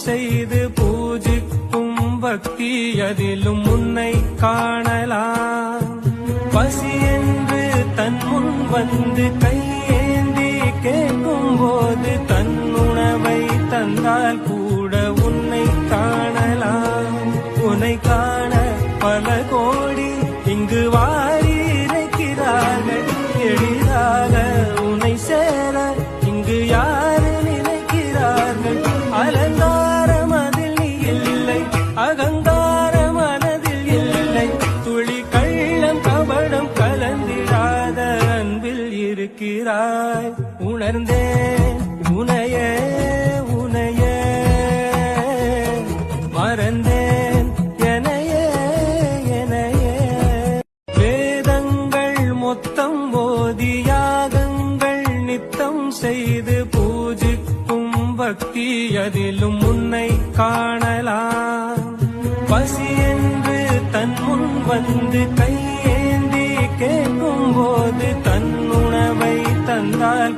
செய்து பூஜிக்கும் பக்தி அதிலும் உன்னை காணலாம். பசி என்று தன் முன் வந்து கையேந்தி கேட்கும் போது தன் உணவை தந்தால் கூட உன்னை காணலாம். உன்னை காண பல கோடி இங்கு வாரி இருக்கிறார்கள். எளிதாக உன்னை சேர இங்கு யாரு நினைக்கிறார்கள். அலங்காரம் அதில் நீ இல்லை, அகங்கார மனதில் இல்லை. துளி கள்ளம் கபடம் கலந்திடாத அன்பில் இருக்கிறாய். உணர்ந்தேன் உனையே உனையே, மறந்தேன் எனையே எனையே. வேதங்கள் மொத்தம் போதி யாகங்கள் நித்தம் செய்து பூஜிக்கும் பக்தி அதிலும் உன்னை காணலாம். பசி என்று தன் முன் வந்து கையேந்தி கேட்கும் போது தன் உணவை தந்தால்